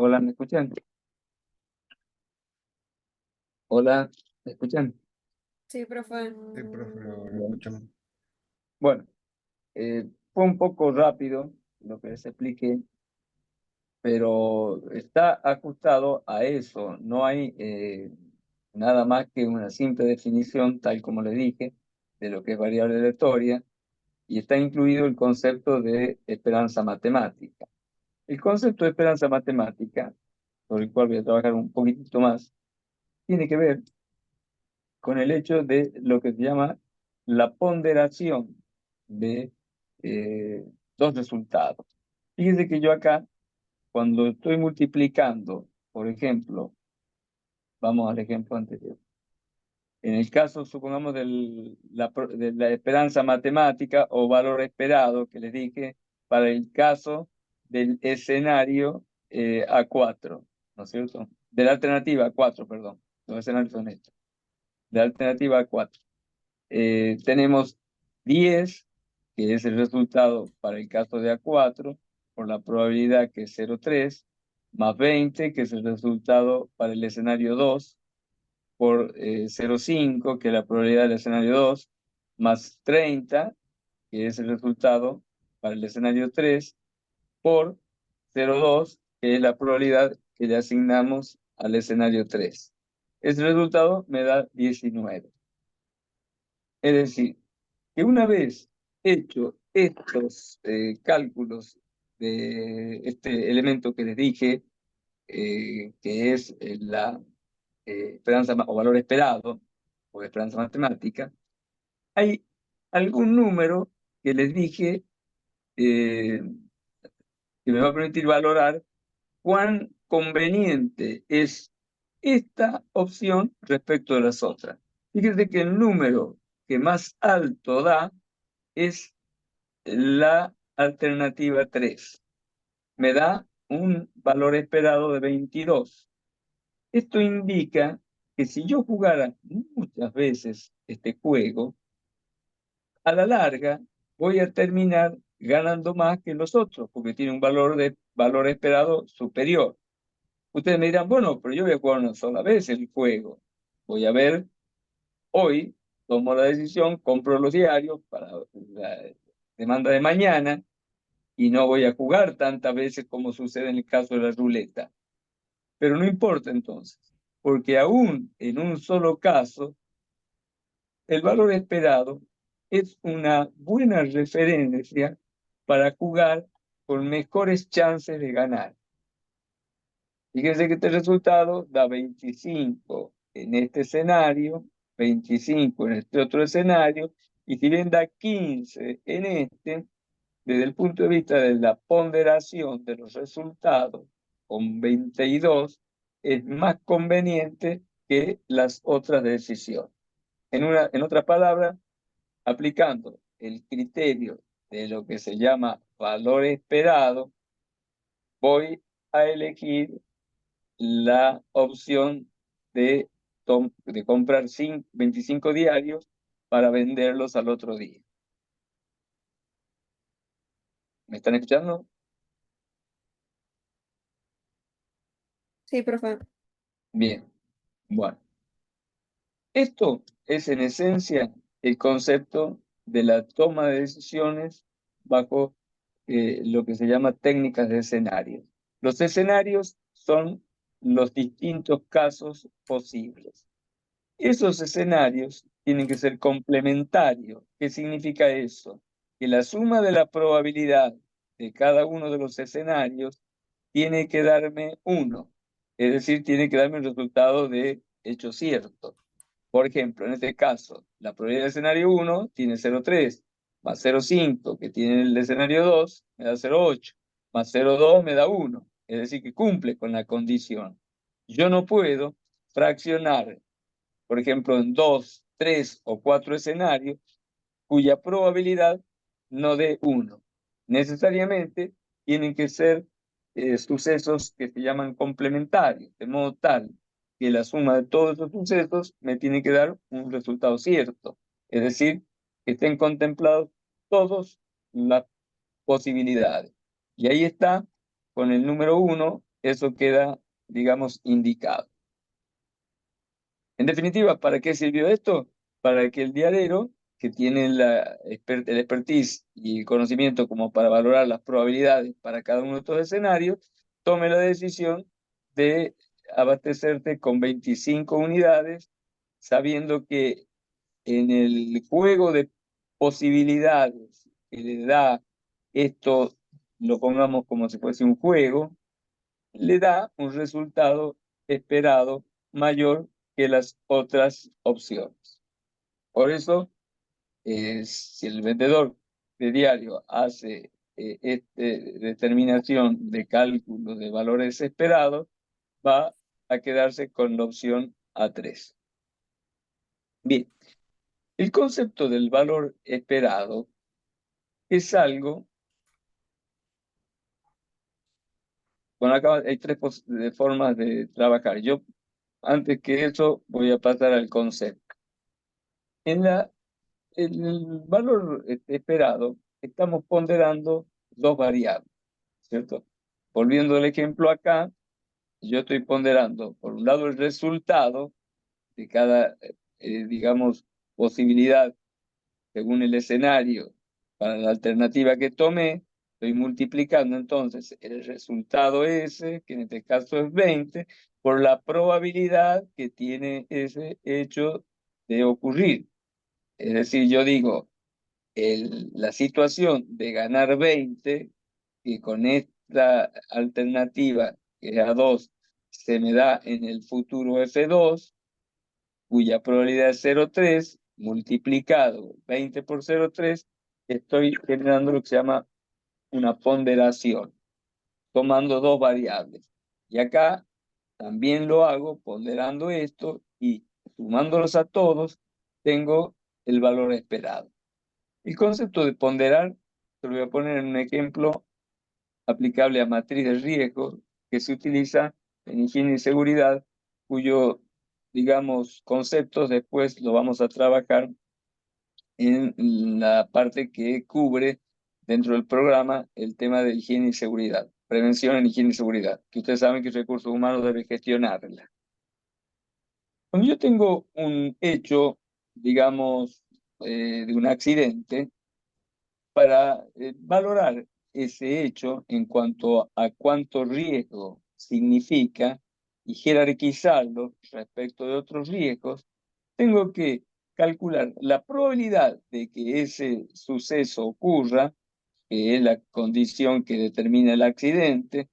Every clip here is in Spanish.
Hola, ¿me escuchan? Hola, ¿me escuchan? Sí, profe. Sí, profe, lo Bien. escuchamos. Bueno, fue un poco rápido lo que les expliqué, pero está ajustado a eso. No hay nada más que una simple definición, tal como le dije, de lo que es variable aleatoria, y está incluido el concepto de esperanza matemática. El concepto de esperanza matemática, sobre el cual voy a trabajar un poquitito más, tiene que ver con el hecho de lo que se llama la ponderación de eh, dos resultados. Fíjense que yo acá, cuando estoy multiplicando, por ejemplo, vamos al ejemplo anterior. En el caso, supongamos, de la esperanza matemática o valor esperado que les dije, para el caso del escenario A4, ¿no es cierto? De la alternativa A4, perdón. Los escenarios son estos. De la alternativa A4. Tenemos 10, que es el resultado para el caso de A4, por la probabilidad que es 0,3, más 20, que es el resultado para el escenario 2, por 0,5, que es la probabilidad del escenario 2, más 30, que es el resultado para el escenario 3, por 0,2, que es la probabilidad que le asignamos al escenario 3. Ese resultado me da 19. Es decir, que una vez hecho estos cálculos de este elemento que les dije, que es la esperanza o valor esperado, o esperanza matemática, hay algún número que les dije eh, que me va a permitir valorar cuán conveniente es esta opción respecto de las otras. Fíjense que el número que más alto da es la alternativa 3. Me da un valor esperado de 22. Esto indica que si yo jugara muchas veces este juego, a la larga voy a terminar ganando más que los otros, porque tiene un valor esperado superior. Ustedes me dirán, bueno, pero yo voy a jugar una sola vez el juego. Voy a ver hoy, tomo la decisión, compro los diarios para la demanda de mañana, y no voy a jugar tantas veces como sucede en el caso de la ruleta. Pero no importa entonces, porque aún en un solo caso, el valor esperado es una buena referencia para jugar con mejores chances de ganar. Fíjense que este resultado da 25 en este escenario, 25 en este otro escenario, y si bien da 15 en este, desde el punto de vista de la ponderación de los resultados, con 22 es más conveniente que las otras decisiones. En otras palabras, aplicando el criterio de lo que se llama valor esperado, voy a elegir la opción de, de comprar 25 diarios para venderlos al otro día. ¿Me están escuchando? Sí, profe. Bien, bueno. Esto es en esencia el concepto de la toma de decisiones bajo lo que se llama técnicas de escenarios. Los escenarios son los distintos casos posibles. Esos escenarios tienen que ser complementarios. ¿Qué significa eso? Que la suma de la probabilidad de cada uno de los escenarios tiene que darme uno, es decir, tiene que darme el resultado de hecho cierto. Por ejemplo, en este caso, la probabilidad del escenario 1 tiene 0,3, más 0,5 que tiene el escenario 2 me da 0,8, más 0,2 me da 1, es decir, que cumple con la condición. Yo no puedo fraccionar, por ejemplo, en 2, 3 o 4 escenarios cuya probabilidad no dé 1. Necesariamente tienen que ser sucesos que se llaman complementarios, de modo tal que la suma de todos esos sucesos me tiene que dar un resultado cierto. Es decir, que estén contemplados todas las posibilidades. Y ahí está, con el número 1, eso queda, digamos, indicado. En definitiva, ¿para qué sirvió esto? Para que el diarero, que tiene el expertise y el conocimiento como para valorar las probabilidades para cada uno de estos escenarios, tome la decisión de abastecerte con 25 unidades, sabiendo que en el juego de posibilidades que le da esto, lo pongamos como si fuese un juego, le da un resultado esperado mayor que las otras opciones. Por eso, si el vendedor de diario hace determinación de cálculo de valores esperados, va a quedarse con la opción A3. Bien, el concepto del valor esperado es algo, bueno, acá hay tres formas de trabajar. Yo, antes que eso, voy a pasar al concepto. El valor esperado, estamos ponderando dos variables, ¿cierto? Volviendo al ejemplo acá, yo estoy ponderando, por un lado, el resultado de cada, digamos, posibilidad según el escenario para la alternativa que tomé. Estoy multiplicando entonces el resultado ese, que en este caso es 20, por la probabilidad que tiene ese hecho de ocurrir. Es decir, yo digo, la situación de ganar 20, y con esta alternativa, que es A2, se me da en el futuro F2, cuya probabilidad es 0,3, multiplicado 20 por 0,3, estoy generando lo que se llama una ponderación, tomando dos variables. Y acá también lo hago ponderando esto y sumándolos a todos, tengo el valor esperado. El concepto de ponderar, se lo voy a poner en un ejemplo aplicable a matriz de riesgo que se utiliza en higiene y seguridad, cuyo, digamos, conceptos después lo vamos a trabajar en la parte que cubre dentro del programa el tema de higiene y seguridad, prevención en higiene y seguridad, que ustedes saben que recursos humanos debe gestionarla. Cuando yo tengo un hecho, digamos, de un accidente, para valorar ese hecho en cuanto a cuánto riesgo significa y jerarquizarlo respecto de otros riesgos, tengo que calcular la probabilidad de que ese suceso ocurra, que es la condición que determina el accidente,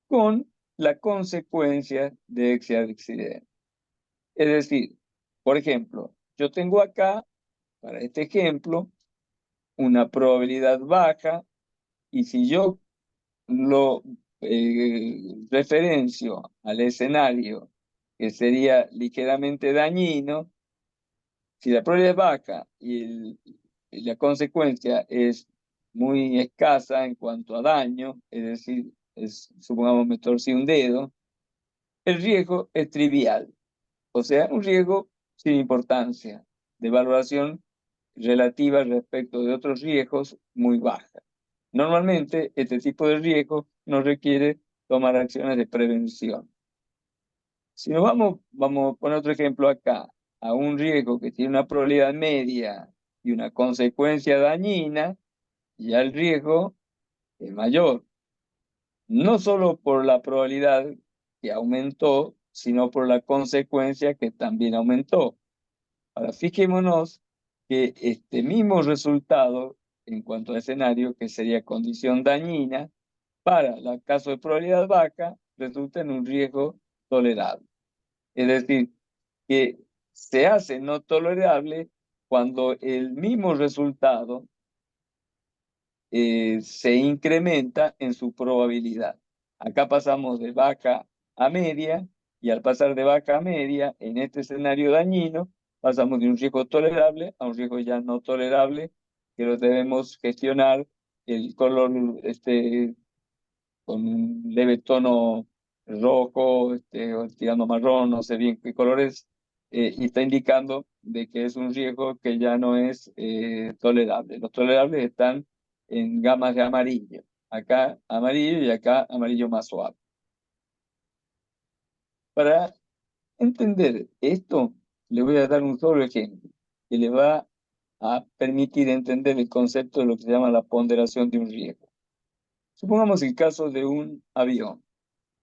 con la consecuencia de ese accidente. Es decir, por ejemplo, yo tengo acá, para este ejemplo, una probabilidad baja, y si yo lo referencio al escenario que sería ligeramente dañino, si la probabilidad es baja y la consecuencia es muy escasa en cuanto a daño, es decir, supongamos me torcí un dedo, el riesgo es trivial, o sea, un riesgo sin importancia, de valoración relativa respecto de otros riesgos muy baja. Normalmente, este tipo de riesgo no requiere tomar acciones de prevención. Si nos vamos a poner otro ejemplo acá, a un riesgo que tiene una probabilidad media y una consecuencia dañina, ya el riesgo es mayor, no solo por la probabilidad que aumentó, sino por la consecuencia que también aumentó. Ahora, fijémonos que este mismo resultado en cuanto a escenario, que sería condición dañina, para el caso de probabilidad baja, resulta en un riesgo tolerable. Es decir, que se hace no tolerable cuando el mismo resultado se incrementa en su probabilidad. Acá pasamos de baja a media, y al pasar de baja a media, en este escenario dañino, pasamos de un riesgo tolerable a un riesgo ya no tolerable, que lo debemos gestionar. El color con un leve tono rojo, o tirando marrón, no sé bien qué color es, y está indicando de que es un riesgo que ya no es tolerable. Los tolerables están en gamas de amarillo. Acá amarillo y acá amarillo más suave. Para entender esto, le voy a dar un solo ejemplo que le va a permitir entender el concepto de lo que se llama la ponderación de un riesgo. Supongamos el caso de un avión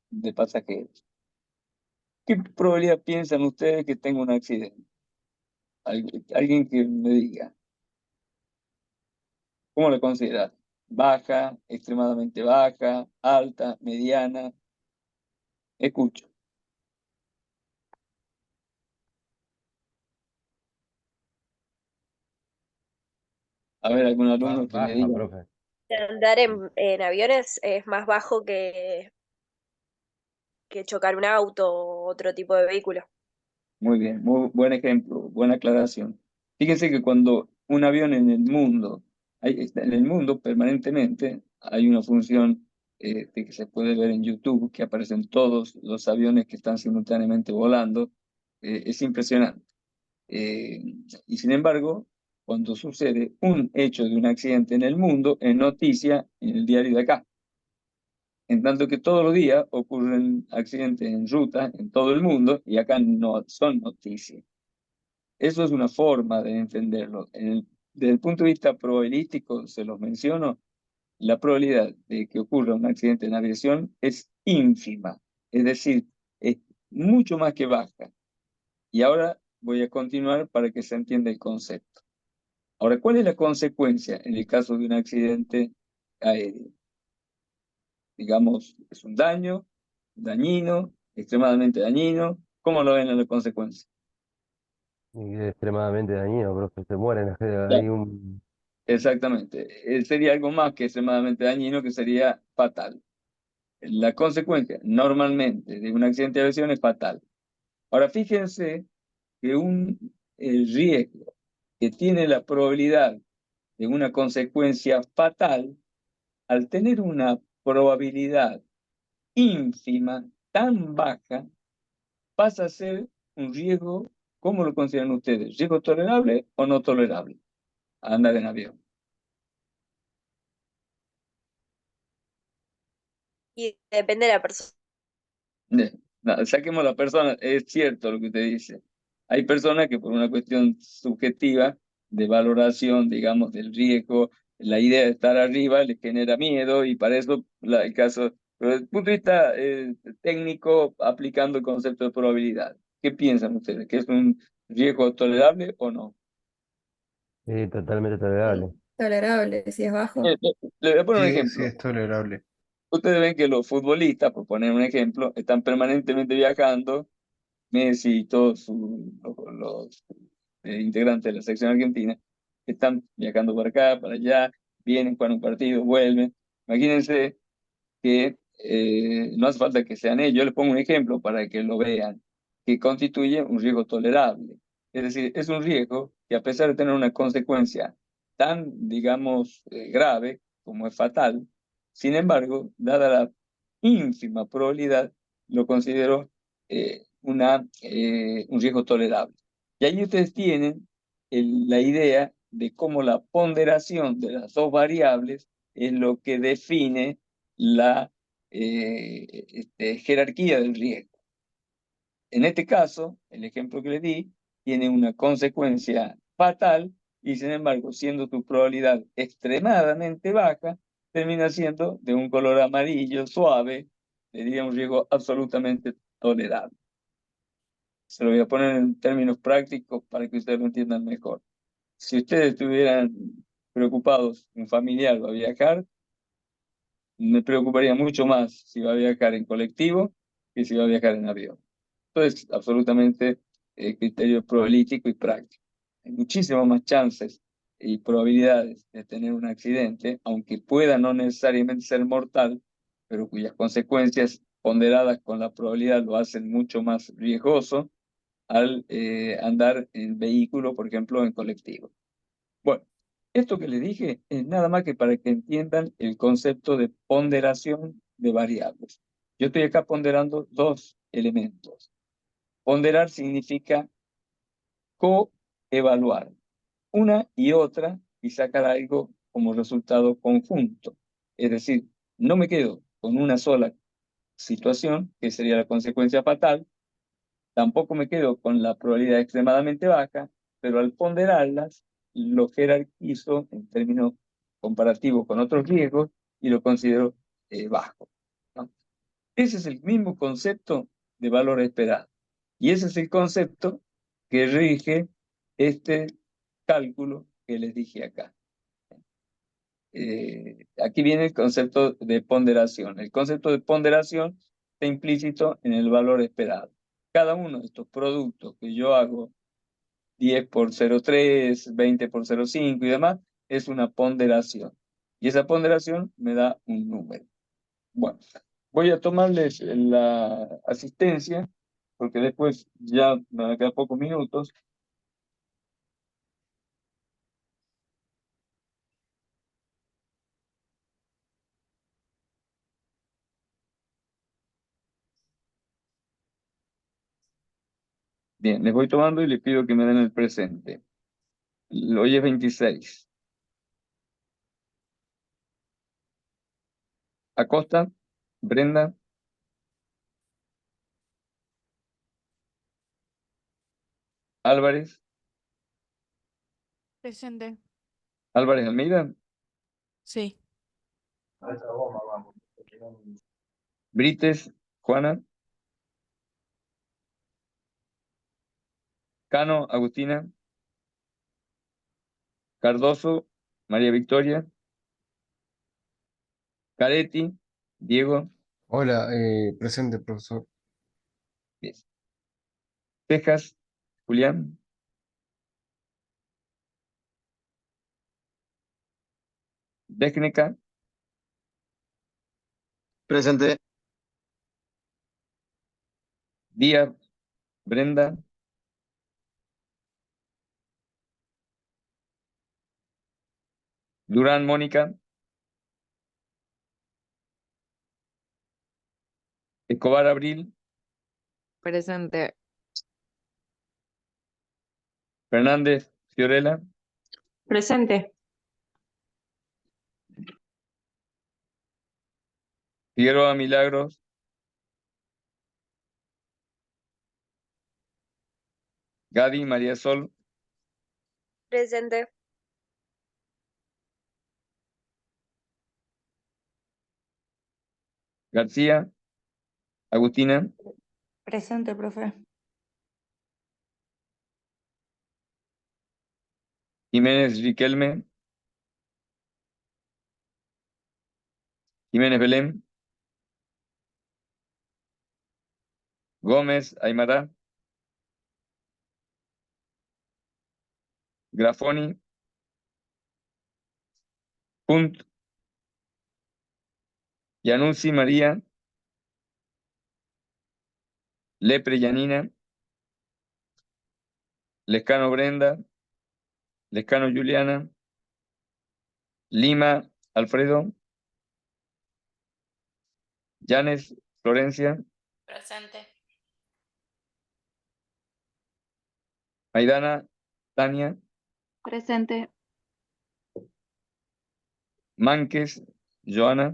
de pasajeros. ¿Qué probabilidad piensan ustedes que tenga un accidente? Alguien que me diga, ¿cómo la considera? ¿Baja, extremadamente baja, alta, mediana? Escucho. A ver, algún alumno que me Baja, diga. profe. Andar en aviones es más bajo que chocar un auto o otro tipo de vehículo. Muy bien, muy buen ejemplo, buena aclaración. Fíjense que cuando un avión en el mundo, en el mundo permanentemente, hay una función de que se puede ver en YouTube, que aparecen todos los aviones que están simultáneamente volando. Es impresionante. Eh, y sin embargo, cuando sucede un hecho de un accidente en el mundo, es noticia en el diario de acá. En tanto que todos los días ocurren accidentes en ruta en todo el mundo y acá no son noticias. Eso es una forma de entenderlo. Desde el punto de vista probabilístico, se los menciono, la probabilidad de que ocurra un accidente en aviación es ínfima, es decir, es mucho más que baja. Y ahora voy a continuar para que se entienda el concepto. Ahora, ¿cuál es la consecuencia en el caso de un accidente aéreo? Digamos, es un daño, dañino, extremadamente dañino. ¿Cómo lo ven en la consecuencia? Y es extremadamente dañino, profe. Se mueren. Hay un... Exactamente. Sería algo más que extremadamente dañino, que sería fatal. La consecuencia normalmente de un accidente de aviación es fatal. Ahora fíjense que el riesgo que tiene la probabilidad de una consecuencia fatal, al tener una probabilidad ínfima, tan baja, pasa a ser un riesgo. ¿Cómo lo consideran ustedes? ¿Riesgo tolerable o no tolerable a andar en avión? Y depende de la persona. No, saquemos la persona, es cierto lo que usted dice. Hay personas que por una cuestión subjetiva de valoración, digamos, del riesgo, la idea de estar arriba les genera miedo y para eso el caso, pero desde el punto de vista técnico, aplicando el concepto de probabilidad, ¿qué piensan ustedes? ¿Que es un riesgo tolerable o no? Sí, totalmente tolerable. Tolerable, si es bajo. Le voy a poner un Sí, sí, ejemplo. es tolerable. Ustedes ven que los futbolistas, por poner un ejemplo, están permanentemente viajando. Messi y todos los integrantes de la selección argentina están viajando para acá, para allá, vienen, juegan un partido, vuelven. Imagínense que no hace falta que sean ellos, les pongo un ejemplo para que lo vean, que constituye un riesgo tolerable. Es decir, es un riesgo que a pesar de tener una consecuencia tan, digamos, grave como es fatal, sin embargo, dada la ínfima probabilidad, lo considero un riesgo tolerable. Y ahí ustedes tienen la idea de cómo la ponderación de las dos variables es lo que define la jerarquía del riesgo. En este caso, el ejemplo que le di tiene una consecuencia fatal y sin embargo, siendo tu probabilidad extremadamente baja, termina siendo de un color amarillo suave, diría un riesgo absolutamente tolerable. Se lo voy a poner en términos prácticos para que ustedes lo entiendan mejor. Si ustedes estuvieran preocupados, un familiar va a viajar, me preocuparía mucho más si va a viajar en colectivo que si va a viajar en avión. Entonces, absolutamente criterio probabilístico y práctico. Hay muchísimas más chances y probabilidades de tener un accidente, aunque pueda no necesariamente ser mortal, pero cuyas consecuencias ponderadas con la probabilidad lo hacen mucho más riesgoso al andar en vehículo, por ejemplo, en colectivo. Bueno, esto que les dije es nada más que para que entiendan el concepto de ponderación de variables. Yo estoy acá ponderando dos elementos. Ponderar significa coevaluar una y otra y sacar algo como resultado conjunto. Es decir, no me quedo con una sola situación, que sería la consecuencia fatal, tampoco me quedo con la probabilidad extremadamente baja, pero al ponderarlas, lo jerarquizo en términos comparativos con otros riesgos y lo considero bajo, ¿no? Ese es el mismo concepto de valor esperado. Y ese es el concepto que rige este cálculo que les dije acá. Aquí viene el concepto de ponderación. El concepto de ponderación está implícito en el valor esperado. Cada uno de estos productos que yo hago, 10 por 0,3, 20 por 0,5 y demás, es una ponderación. Y esa ponderación me da un número. Bueno, voy a tomarles la asistencia, porque después ya me van a quedar pocos minutos. Bien, les voy tomando y les pido que me den el presente. Hoy es 26. Acosta, Brenda, Álvarez, Presente. Álvarez Almeida, Sí. Brites, Juana, Cano, Agustina, Cardoso, María Victoria, Caretti, Diego, Hola, presente, profesor. bien. Tejas, Julián, Décnica, Presente. Díaz, Brenda, Durán, Mónica, Escobar, Abril, Presente. Fernández, Fiorella, Presente. Figueroa, Milagros, Gadi, María Sol, Presente. García, Agustina, Presente, profe. Jiménez, Riquelme, Jiménez, Belén, Gómez, Aymara, Grafoni, Punt, Yanussi, María, Lepre, Yanina, Lescano, Brenda, Lescano, Juliana, Lima, Alfredo, Llanes, Florencia, Presente. Maidana, Tania, Presente. Mánquez, Joana,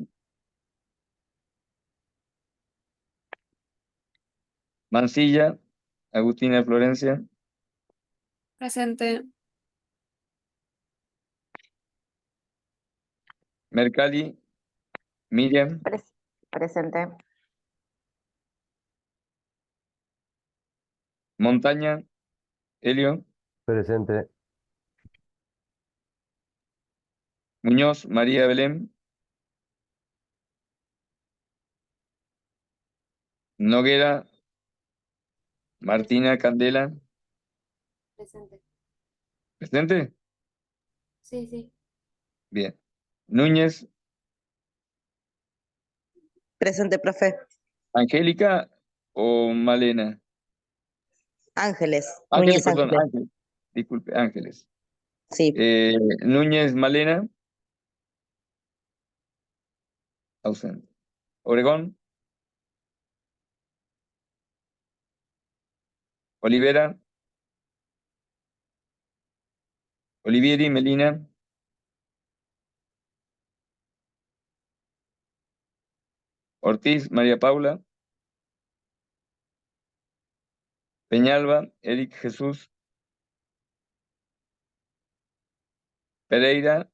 Mansilla, Agustina, Florencia, Presente. Mercalli, Miriam, Presente. Montaña, Helio, Presente. Muñoz, María Belén, Noguera, Martina, Candela, Presente. ¿presente? Sí, sí. Bien. Núñez, Presente, profe. Angélica o Malena. Ángeles. Ángeles, Núñez perdón, Ángeles. Ángeles. Disculpe, Ángeles. Sí. Núñez, Malena, ausente. Obregón, Olivera, Olivieri, Melina, Ortiz, María Paula, Peñalba, Eric Jesús. Pereira,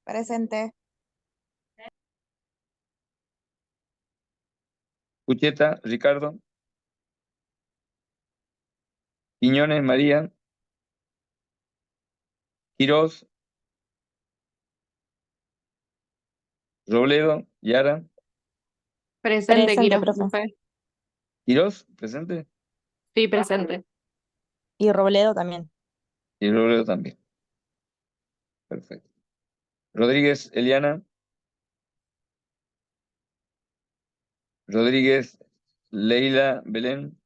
Presente. Pucheta, Ricardo. Quiñones, María. Quirós, Robledo, Yara. Presente, Presente, Quirós, profe. profe. Quirós, presente. Sí, presente. Y Robledo también. Y Robledo también. Perfecto. Rodríguez, Eliana. Rodríguez, Leila, Belén.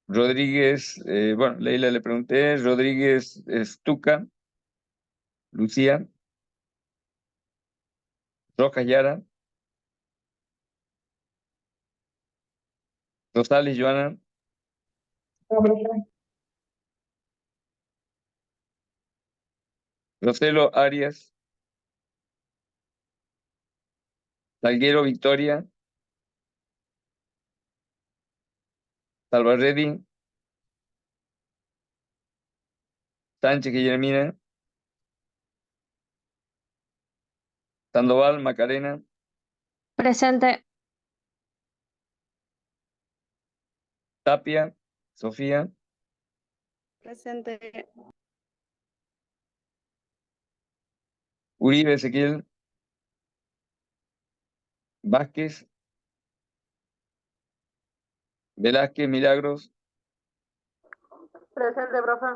Rodríguez, bueno, Leila le pregunté. Rodríguez, Estuca. Lucía. Rojas, Yara. Rosales, Joana. Roselo, Arias. Salguero, Victoria. Salvarredi. Sánchez, Guillermina. Sandoval, Macarena. Presente. Tapia, Sofía. Presente. Uribe, Ezequiel. Vázquez. Velázquez, Milagros. Presente, profe.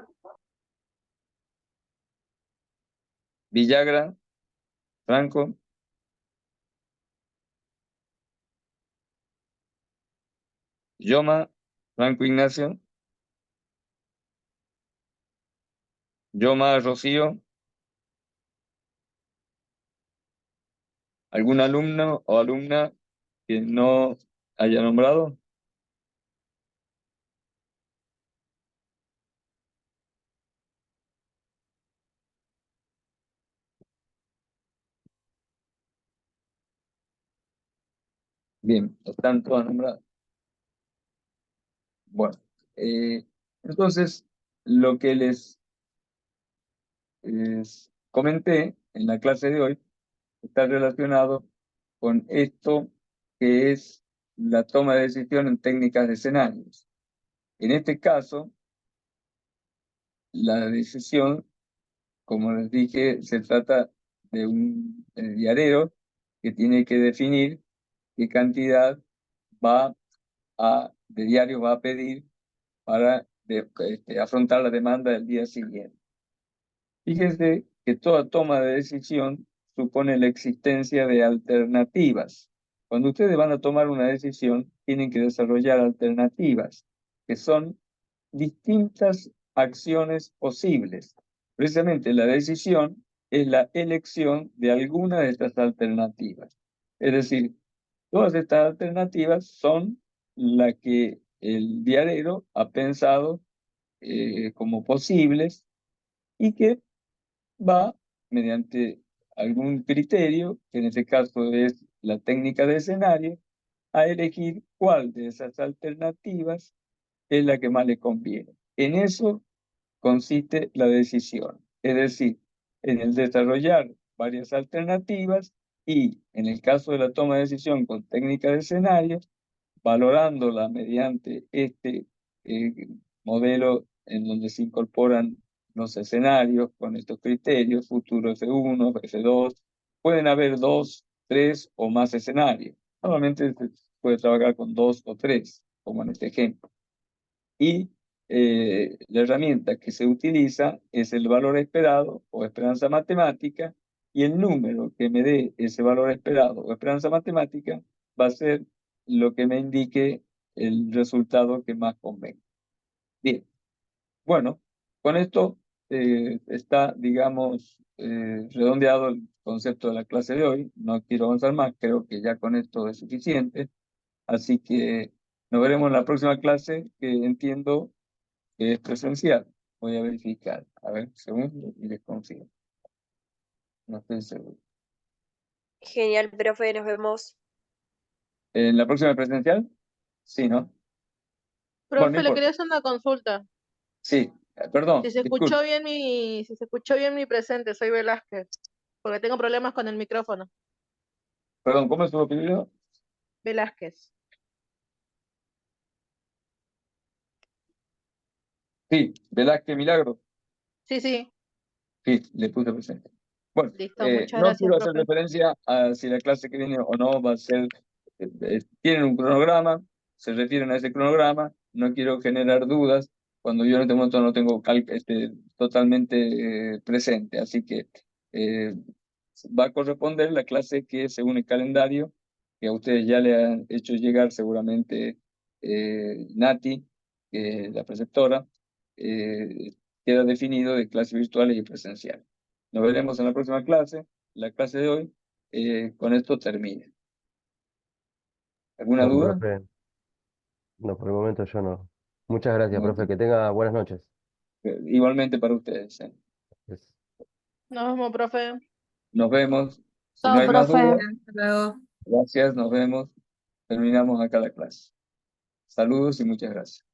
Villagra, Franco. Yoma, Franco Ignacio. Yoma, Rocío. ¿Algún alumno o alumna que no haya nombrado? Bien, están todas nombradas. Bueno, entonces lo que les comenté en la clase de hoy está relacionado con esto que es la toma de decisión en técnicas de escenarios. En este caso, la decisión, como les dije, se trata de un diarero que tiene que definir qué cantidad de diario va a pedir para afrontar la demanda del día siguiente. Fíjense que toda toma de decisión supone la existencia de alternativas. Cuando ustedes van a tomar una decisión, tienen que desarrollar alternativas, que son distintas acciones posibles. Precisamente la decisión es la elección de alguna de estas alternativas. Es decir, todas estas alternativas son las que el diarero ha pensado como posibles y que va mediante algún criterio, que en este caso es la técnica de escenario, a elegir cuál de esas alternativas es la que más le conviene. En eso consiste la decisión, es decir, en el desarrollar varias alternativas y, en el caso de la toma de decisión con técnica de escenario, valorándola mediante este modelo en donde se incorporan los escenarios con estos criterios, futuro F1, F2, pueden haber 2, 3 o más escenarios. Normalmente se puede trabajar con 2 o 3, como en este ejemplo. Y la herramienta que se utiliza es el valor esperado o esperanza matemática, y el número que me dé ese valor esperado o esperanza matemática va a ser lo que me indique el resultado que más convenga. Bien, bueno, con esto está, digamos, redondeado el concepto de la clase de hoy. No quiero avanzar más, creo que ya con esto es suficiente. Así que nos veremos en la próxima clase, que entiendo que es presencial. Voy a verificar. A ver, segundo, y les consigo. No estoy seguro. Genial, profe, nos vemos. ¿En la próxima presencial? Sí, ¿no? Bueno, no Profe, le importa. quería hacer una consulta. Sí, perdón, Si se disculpe. escuchó bien mi presente, soy Velázquez, porque tengo problemas con el micrófono. Perdón, ¿cómo es su apellido? Velázquez. Sí, Velázquez Milagro. Sí, sí, Sí, le puse presente. Bueno, listo, muchas no gracias, quiero hacer profe. referencia a si la clase que viene o no va a ser, tienen un cronograma, se refieren a ese cronograma, no quiero generar dudas cuando yo en este momento no tengo totalmente presente, así que va a corresponder la clase que según el calendario que a ustedes ya le han hecho llegar seguramente Nati, la preceptora, queda definido de clases virtuales y presenciales. Nos veremos en la próxima clase. La clase de hoy con esto termina. ¿Alguna No, duda? profe, no, por el momento yo no. Muchas gracias, No, profe. Que tenga buenas noches. igualmente para ustedes. Gracias. Nos vemos, profe. Nos vemos. Si no Chao, hay más profe. dudas, Hasta luego. gracias, nos vemos. Terminamos acá la clase. Saludos y muchas gracias.